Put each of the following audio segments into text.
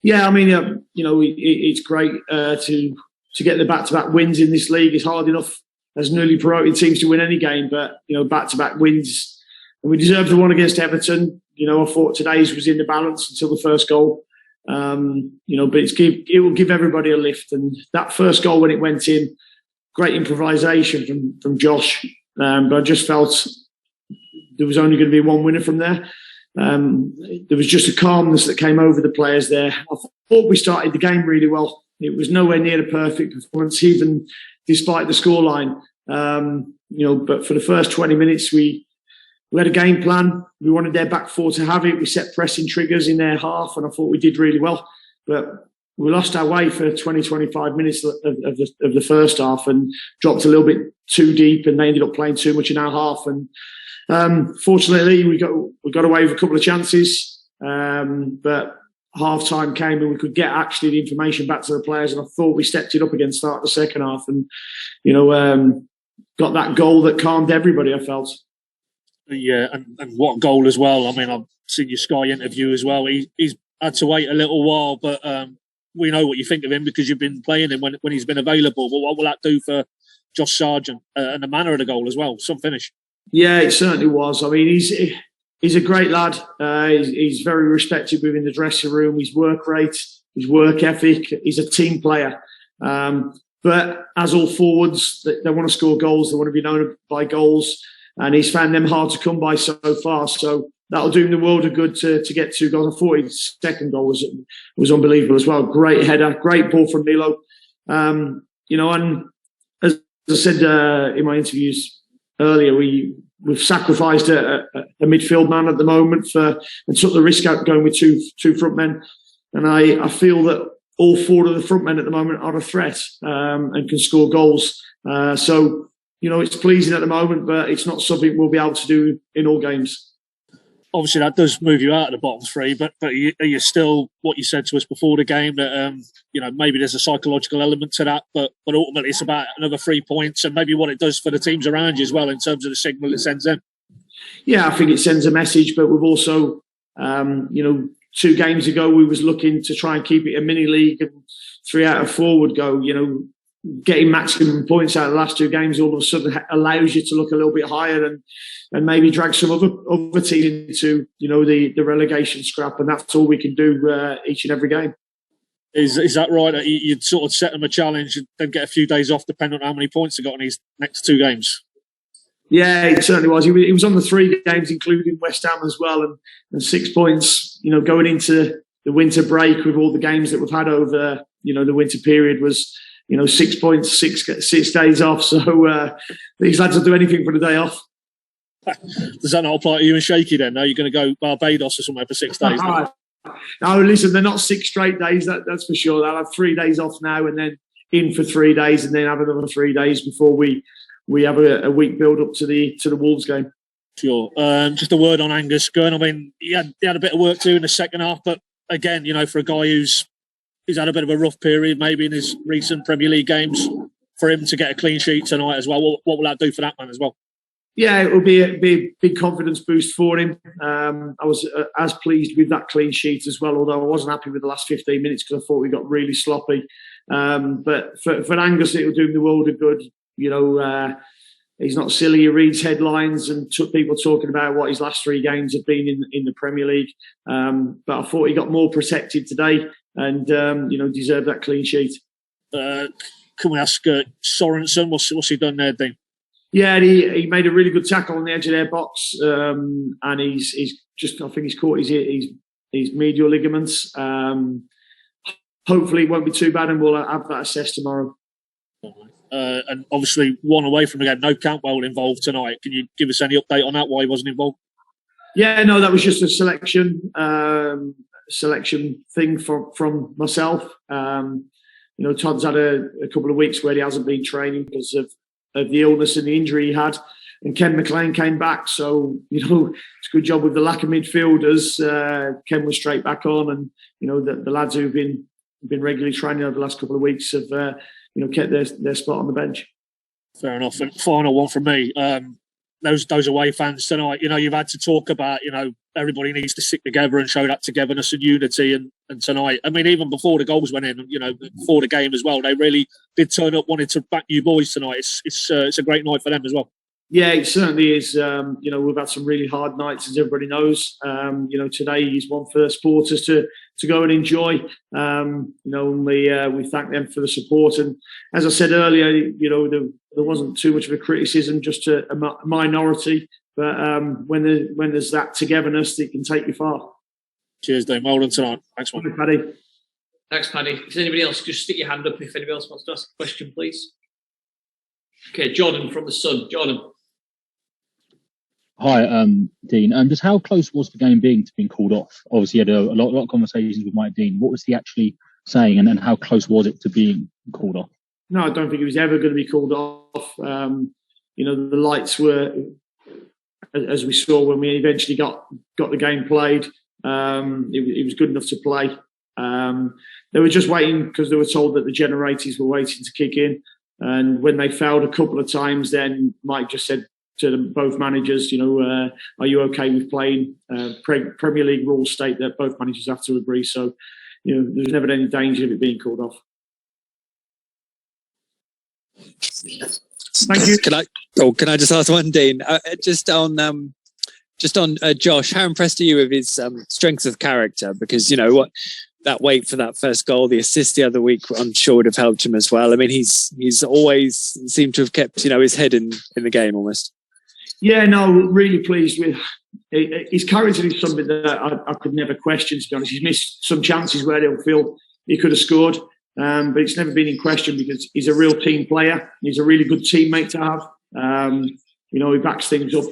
Yeah, I mean, it's great to get the back-to-back wins in this league. It's hard enough as newly promoted teams to win any game, but back-to-back wins, and we deserved the one against Everton. I thought today's was in the balance until the first goal. But it will give everybody a lift, and that first goal when it went in, great improvisation from Josh. But I just felt there was only going to be one winner from there. There was just a calmness that came over the players there. I thought we started the game really well. It was nowhere near the perfect performance, even despite the scoreline. But for the first 20 minutes, we had a game plan. We wanted their back four to have it. We set pressing triggers in their half, and I thought we did really well. But we lost our way for 20, 25 minutes of the first half and dropped a little bit too deep, and they ended up playing too much in our half. And fortunately, we got away with a couple of chances. But half-time came and we could get actually the information back to the players, and I thought we stepped it up again start of the second half and, got that goal that calmed everybody, I felt. Yeah, and what goal as well. I mean, I've seen your Sky interview as well. He's had to wait a little while, but we know what you think of him because you've been playing him when he's been available. But what will that do for Josh Sargent and the manner of the goal as well? Some finish. Yeah, it certainly was. I mean, he's a great lad. He's very respected within the dressing room. His work rate, his work ethic. He's a team player. But as all forwards, they want to score goals. They want to be known by goals. And he's found them hard to come by so far. So that'll do him the world of good to get 2 goals. I thought his second goal was unbelievable as well. Great header, great ball from Milo. And as I said in my interviews earlier, we've sacrificed a midfield man at the moment and took the risk out going with two front men. And I feel that all 4 of the front men at the moment are a threat and can score goals. So it's pleasing at the moment, but it's not something we'll be able to do in all games. Obviously, that does move you out of the bottom 3, but are you still what you said to us before the game that maybe there's a psychological element to that, but ultimately it's about another 3 points and maybe what it does for the teams around you as well in terms of the signal it sends them. Yeah, I think it sends a message, but we've also, 2 games ago we was looking to try and keep it a mini league, and 3 out of 4 would go. Getting maximum points out of the last 2 games all of a sudden allows you to look a little bit higher and maybe drag some other team into the relegation scrap, and that's all we can do each and every game. Is that right? You'd sort of set them a challenge and then get a few days off depending on how many points they got in these next 2 games? Yeah, it certainly was. He was on the 3 games, including West Ham as well, and 6 points. Going into the winter break with all the games that we've had over the winter period was 6 points, 6 days off. So these lads will do anything for the day off. Does that not apply to you and Shaky then? Now you're going to go Barbados or somewhere for 6 days? No, listen, they're not 6 straight days, that's for sure. They'll have 3 days off now and then in for 3 days and then have another 3 days before we have a week build up to the Wolves game. Sure. Just a word on Angus Gunn. I mean, he had a bit of work to do in the second half, but again, for a guy who's had a bit of a rough period maybe in his recent Premier League games, for him to get a clean sheet tonight as well, what will that do for that man as well? Yeah, it will be a big confidence boost for him. I was as pleased with that clean sheet as well, although I wasn't happy with the last 15 minutes because I thought we got really sloppy. But for Angus, it will do him the world of good. He's not silly. He reads headlines and people talking about what his last 3 games have been in the Premier League. But I thought he got more protected today and, deserved that clean sheet. Can we ask Sorensen, what's he done there, Dean? Yeah, he made a really good tackle on the edge of their box, and he's just, I think he's caught his medial ligaments. Hopefully it won't be too bad and we'll have that assessed tomorrow. And obviously one away from the game, no Cantwell involved tonight. Can you give us any update on that, why he wasn't involved? Yeah, no, that was just a selection thing from myself. Todd's had a couple of weeks where he hasn't been training because of the illness and the injury he had, and Ken McLean came back. So, it's a good job with the lack of midfielders. Ken was straight back on, and the lads who've been regularly training over the last couple of weeks have kept their spot on the bench. Fair enough. And final one from me. those away fans tonight. You've had to talk about, everybody needs to stick together and show that togetherness and unity. And tonight, I mean, even before the goals went in, before the game as well, they really did turn up, wanted to back you boys tonight. It's a great night for them as well. Yeah, it certainly is. We've had some really hard nights, as everybody knows. Today is one for supporters to go and enjoy. And we thank them for the support. And as I said earlier, there wasn't too much of a criticism, just a minority. But when there's that togetherness, it can take you far. Cheers, Dave. Well done tonight. Thanks, man. Paddy. Thanks, Paddy. If anybody else, just stick your hand up if anybody else wants to ask a question, please. Okay, Jordan from the Sun. Jordan. Hi, Dean. Just how close was the game being to being called off? Obviously, you had a lot of conversations with Mike Dean. What was he actually saying, and how close was it to being called off? No, I don't think it was ever going to be called off. The lights were, as we saw when we eventually got the game played, it was good enough to play. They were just waiting because they were told that the generators were waiting to kick in. And when they failed a couple of times, then Mike just said to both managers, are you okay with playing? Premier League rules state that both managers have to agree. So, there's never any danger of it being called off. Thank you. Can I just ask one, Dean? Just on Josh, how impressed are you with his strength of character? Because that wait for that first goal, the assist the other week, I'm sure would have helped him as well. I mean, he's always seemed to have kept his head in the game almost. Yeah, no, really pleased with his character. Is something that I could never question, to be honest. He's missed some chances where he'll feel he could have scored, but it's never been in question because he's a real team player. He's a really good teammate to have. He backs things up,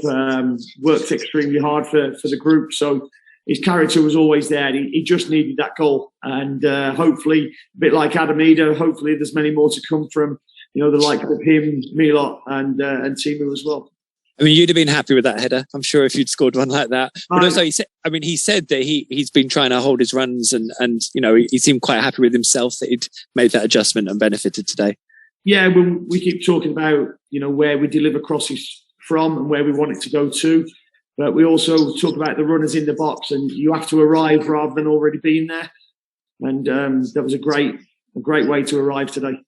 worked extremely hard for the group. So his character was always there. He just needed that goal. And hopefully, a bit like Adam Eder, hopefully there's many more to come from, the likes of him, Milot and Timu as well. I mean, you'd have been happy with that header, I'm sure, if you'd scored one like that. But also, he said that he's been trying to hold his runs and he seemed quite happy with himself that he'd made that adjustment and benefited today. Yeah, we keep talking about, where we deliver crosses from and where we want it to go to. But we also talk about the runners in the box, and you have to arrive rather than already being there. And that was a great way to arrive today.